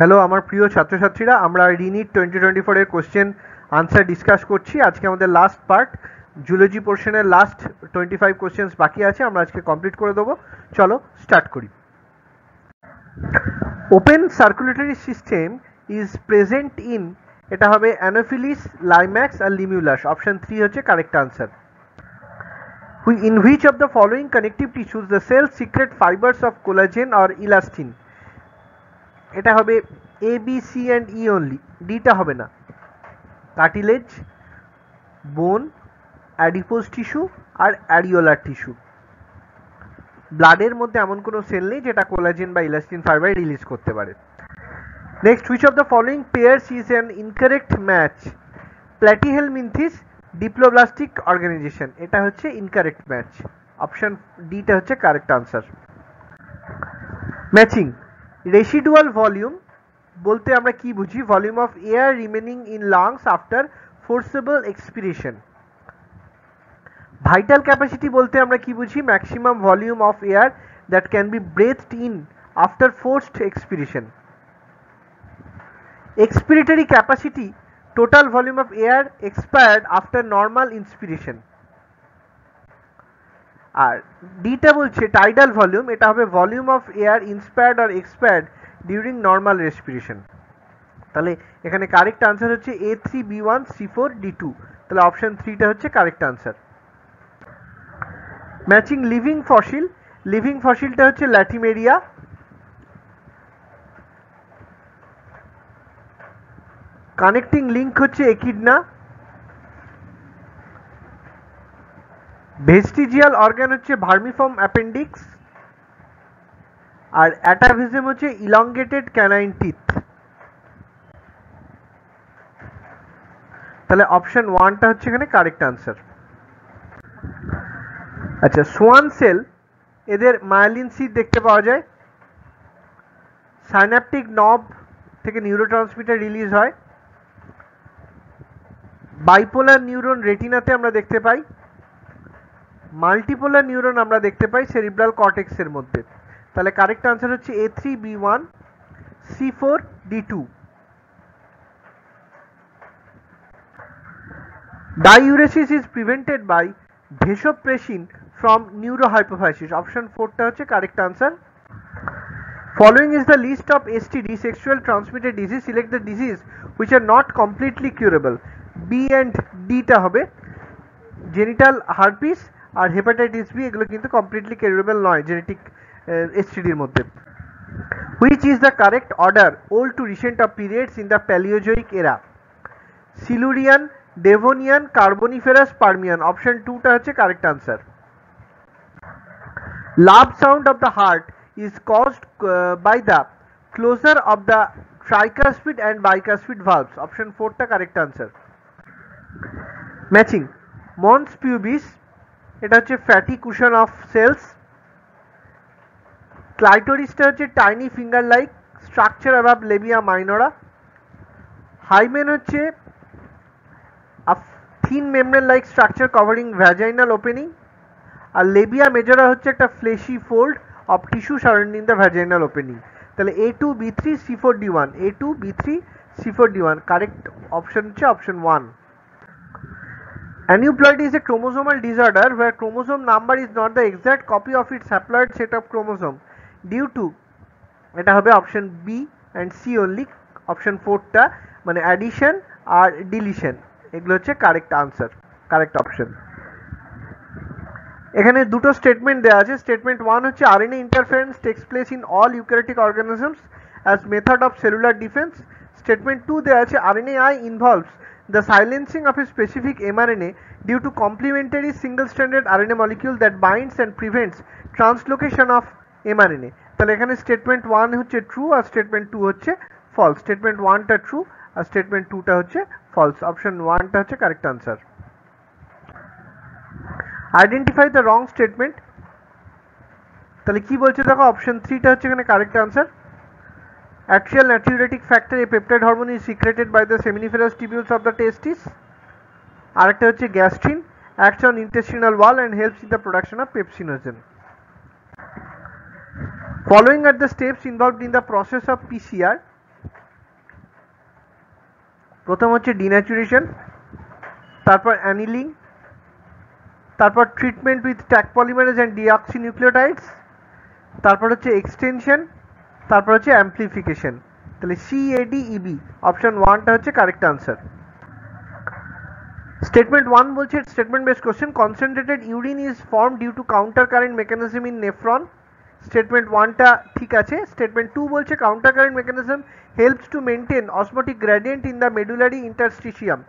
Hello আমার প্রিয় ছাত্রছাত্রীরা, আমরা রিনিট 2024 এর কোশ্চেন আনসার ডিসকাস করছি। আজকে আমাদের লাস্ট পার্ট জুলজি পোর্শনের লাস্ট 25 কোশ্চেন্স বাকি আছে, আমরা আজকে কমপ্লিট করে দেবো। চলো স্টার্ট করি। Open circulatory system is present in, এটা হবে অ্যানোফিলিস, লাইম্যাক্স আর লিমিউলাস। অপশন 3 হচ্ছে correct answer. In which of the following connective tissues the cells secrete fibers of collagen or elastin? এটা হবে A B C and E only, ডিটা হবে না। Cartilage, bone, adipose tissue আর areolar tissue. ব্লাডের মধ্যে এমন কোনো সেল নেই যেটা কোলাজেন বা ইলাস্টিন ফাইবার রিলিজ করতে পারে। Next, which of the following pairs is an incorrect match? Platyhelminthes, diploblastic organisation. এটা হচ্ছে ইনকারেক্ট ম্যাচ। অপশন ডিটা হচ্ছে correct answer. Matching. Residual volume বলতে আমরা কি বুঝি? Volume of air remaining in lungs after forcible expiration. Vital capacity বলতে আমরা কি বুঝি? Maximum volume of air that can be breathed in after forced expiration. Expiratory capacity, total volume of air expired after normal inspiration. আর ডিটা বলছে tidal volume, এটা হবে volume of air inspired আর expired during normal respiration. তাহলে এখানে correct answer হচ্ছে A3B1C4D2। তাহলে option 3টা হচ্ছে correct answer. Matching living fossil, living ফসিলটা হচ্ছে ল্যাটিমেরিয়া। কানেক্টিং লিঙ্ক হচ্ছে একিডনা। ভেস্টিজিয়াল অর্গান হচ্ছে ভার্মিফর্ম অ্যাপেন্ডিক্স। আর অ্যাটাভিজম হচ্ছে ইলংগেটেড ক্যানাইন টিথ। তাহলে অপশন 1টা হচ্ছে এখানে কারেক্ট আনসার। আচ্ছা, সোয়ান সেল, এদের মায়োলিন সিদ দেখতে পাওয়া যায়। সাইন্যাপটিক নব থেকে নিউরোট্রান্সমিটার রিলিজ হয়। বাইপোলার নিউরন রেটিনাতে আমরা দেখতে পাই। মাল্টিপোলার নিউরন আমরা দেখতে পাই সেরিব্রাল কর্টেক্সের মধ্যে। তাহলে কারেক্ট আনসার হচ্ছে A3B1C4D2। Diuresis is prevented by vasopressin from neurohypophysis. Option 4টা হচ্ছে correct answer. Following is the list of STD, sexual transmitted disease. Select the disease which are not completely curable. B and D টা হবে genital herpes আর hepatitis B, এগুলো কিন্তু completely curable নয় genetic এসটিডির মধ্যে। Which is the correct order old to recent of periods in the Paleozoic era? Silurian, Devonian, Carboniferous, Permian. Option 2টা হচ্ছে correct answer. Loud sound of the heart is caused by the closure of the tricuspid and bicuspid valves. Option 4টা correct answer. Matching. Mons pubis, এটা হচ্ছে fatty cushion of cells. ক্লাইটোরিসটা হচ্ছে tiny finger like structure above labia minora. Hymen হচ্ছে thin membrane like structure covering vaginal opening. আর labia majora হচ্ছে একটা fleshy fold of tissue surrounding the vaginal opening. তাহলে A2B3C4D1, A2B3C4D1 correct option হচ্ছে option 1। Aneuploidy is a chromosomal disorder where chromosome number is not the exact copy of its haploid set of chromosome due to, এটা হবে option B and C only. Option 4টা মানে addition আর deletion, এগুলো হচ্ছে correct answer, correct option. এখানে দুটো statement দেওয়া আছে। স্টেটমেন্ট 1 হচ্ছে RNA interference takes place in all eukaryotic organisms as method of cellular defense. Statement 2 দেওয়া আছে RNAi involves the silencing of a specific mRNA due to complementary single-stranded RNA molecule that binds and prevents translocation of mRNA. তাহলে এখানে statement 1 হচ্ছে true আর statement 2 হচ্ছে false. Statement 1টা true আর statement 2টা হচ্ছে false. Option 1টা হচ্ছে correct answer. Identify the wrong statement, তাহলে কি বলছে দেখো, অপশন 3টা হচ্ছে এখানে correct answer. Atrial natriuretic factor, a peptide hormone, is secreted by the seminiferous tubules of the testis. আরেকটা হচ্ছে gastrin, acts on intestinal wall and helps in the production of pepsinogen. Following are the steps involved in the process of PCR. প্রথম হচ্ছে ডিন্যাচুরেশন, তারপর annealing, তারপর treatment with Taq polymerase and deoxynucleotides, তারপর হচ্ছে extension, তারপর হচ্ছে অ্যাম্প্লিফিকেশন। তাহলে CADEB option 1টা হচ্ছে কারেক্ট আনসার। স্টেটমেন্ট 1 বলছে statement based question, concentrated urine is form due to counter current mechanism in nephron. Statement 1টা ঠিক আছে। স্টেটমেন্ট 2 বলছে counter current mechanism helps to maintain osmotic gradient in the medullary interstitium.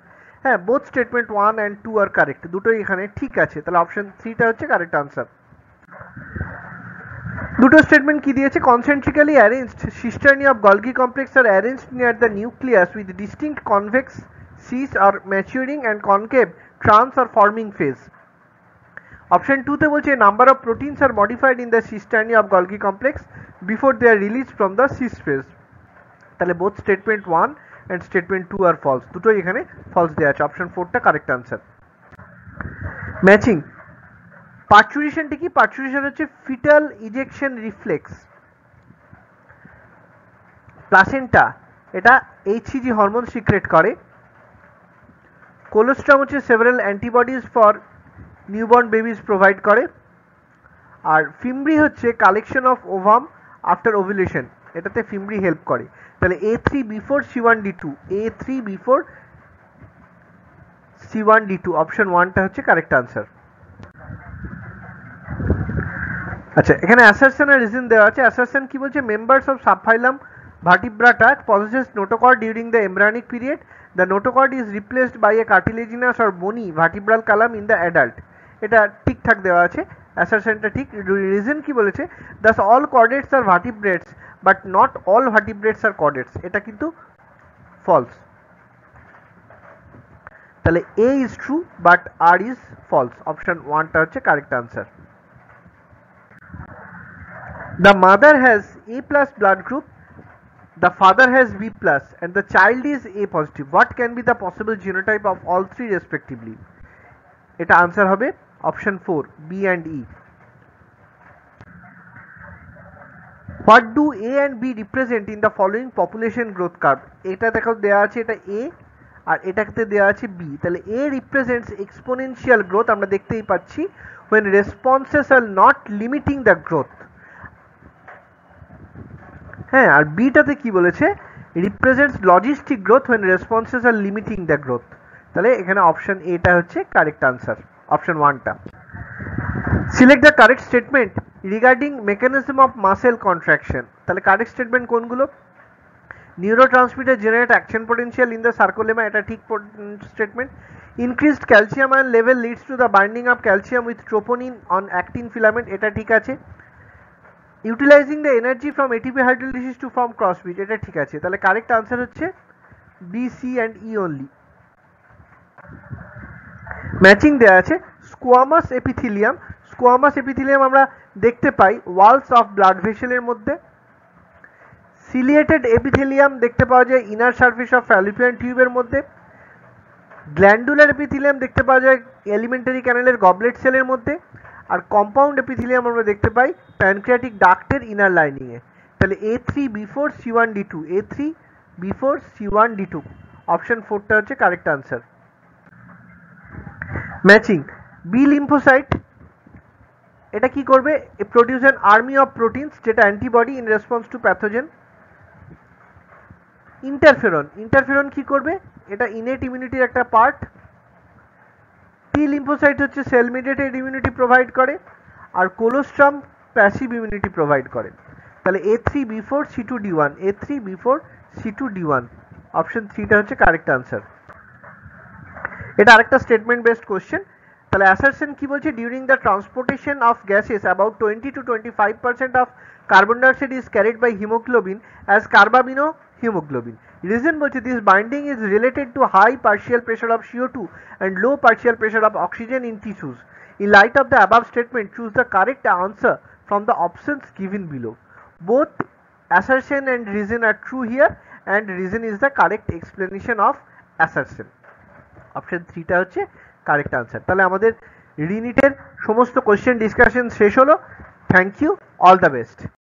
হ্যাঁ, both statement 1 and 2 are correct, দুটোই এখানে ঠিক আছে। তাহলে অপশন 3টা হচ্ছে কারেক্ট আনসার। দুটো স্টেটমেন্ট কি দিয়েছে, concentrically arranged cisternae of Golgi complex are arranged near the nucleus with distinct convex cis are maturing and concave trans are forming phase. Option 2তে বলছে number of proteins are modified in the cisternae of Golgi complex before they are release from the cis phase. তাহলে both statement 1 and statement 2 are false, দুটোই এখানে false দেওয়া আছে। Option 4টা correct answer. Matching, পার্চুরেশনটা কি? Parturition হচ্ছে fetal ejection reflex. Placenta এটা HCG hormone secret করে। কোলোস্ট্রাম হচ্ছে several antibodies for newborn babies provide করে। আর ফিমব্রি হচ্ছে collection of ovum after ovulation, এটাতে ফিমব্রি হেল্প করে। তাহলে A3 before C1D2, A3 before C1D2 option 1টা হচ্ছে কারেক্ট আনসার। আচ্ছা, এখানে অ্যাসারশন আর রিজন দেওয়া আছে। অ্যাসারশন কি বলছে, members of subphylum Vertebrata possesses notochord during the embryonic period. The notochord is replaced by a cartilaginous or bony vertebral column in the adult. এটা ঠিকঠাক দেওয়া আছে, অ্যাসারশনটা ঠিক। রিজন কি বলেছে, thus all chordates are vertebrates but not all vertebrates are chordates, এটা কিন্তু false। তাহলে A is true but R is false, option 1টা হচ্ছে correct answer. The mother has A plus blood group, the father has B plus and the child is A positive. What can be the possible genotype of all three respectively? এটা answer হবে option 4 B and E. What do A and B represent in the following population growth curve? এটা দেখো দেওয়া আছে, এটা A আর এটাতে দেওয়া আছে B। তাহলে A represents exponential growth, আমরা দেখতেই পাচ্ছি, when responses are not limiting the growth। হ্যাঁ, আর বিটাতে কি বলেছে, represents logistic growth when responses are limiting the growth। তাহলে এখানে অপশন এটা হচ্ছে কারেক্ট আনসার, অপশন 1টা। Select the correct statement regarding mechanism of muscle contraction. তাহলে কারেক্ট স্টেটমেন্ট কোনগুলো, neurotransmitter generate action potential in the sarcolemma, এটা ঠিক স্টেটমেন্ট। Increased calcium ion level leads to the binding of calcium with troponin on actin filament, এটা ঠিক আছে। Utilising the energy from ATP hydrolysis to form cross bridge, এটা ঠিক আছে। তাহলে কারেক্ট আনসার হচ্ছে B, C and E only. Matching দেওয়া আছে স্কোয়ামাস এপিথিলিয়াম। স্কোয়ামাস এপিথিলিয়াম আমরা দেখতে পাই ওয়ালস অফ ব্লাড ভেসেলের মধ্যে। সিলিয়েটেড এপিথিলিয়াম দেখতে পাওয়া যায় ইনার সারফেস অফ ফ্যালোপিয়ান টিউবের মধ্যে। গ্ল্যান্ডুলার এপিথিলিয়াম দেখতে পাওয়া যায় এলিমেন্টারি ক্যানেলের গবলেট সেলের মধ্যে। আর কম্পাউন্ড এপিথিলিয়াম আমরা দেখতে পাই প্যানক্রিয়াটিক ডাক্টের ইনার লাইনিংয়ে। তাহলে A3 before C1D2, A3 before C1D2 option 4টা হচ্ছে correct answer. Matching, B lymphocyte এটা কি করবে, produce an army of proteins যেটা antibody in response to pathogen. Interferon, interferon কি করবে, এটা ইনেট ইমিউনিটির একটা পার্ট। টি লিম্ফোসাইট হচ্ছে সেল মিডিয়েটেড ইমিউনিটি প্রোভাইড করে। আর কোলোস্ট্রাম প্যাসিভ ইমিউনিটি প্রোভাইড করে। তাহলে A3 before C2D1, A3 before C2D1 option 3টা হচ্ছে কারেক্ট আনসার। এটা আরেকটা স্টেটমেন্ট বেসড কোশ্চেন। তাহলে অ্যাসারশন কি বলছে, during the transportation of gases about 20 to 25% of carbon dioxide is carried by haemoglobin as carbamino hemoglobin. Reason বলছে this binding is related to high partial pressure of CO2 and low partial pressure of oxygen in tissues. In light of the above statement, choose the correct answer from the options given below. Both assertion and reason are true here and reason is the correct explanation of assertion. Option 3টা হচ্ছে correct answer. তাহলে আমাদের রিনিটের সমস্ত question discussion শেষ হলো। Thank you, all the best.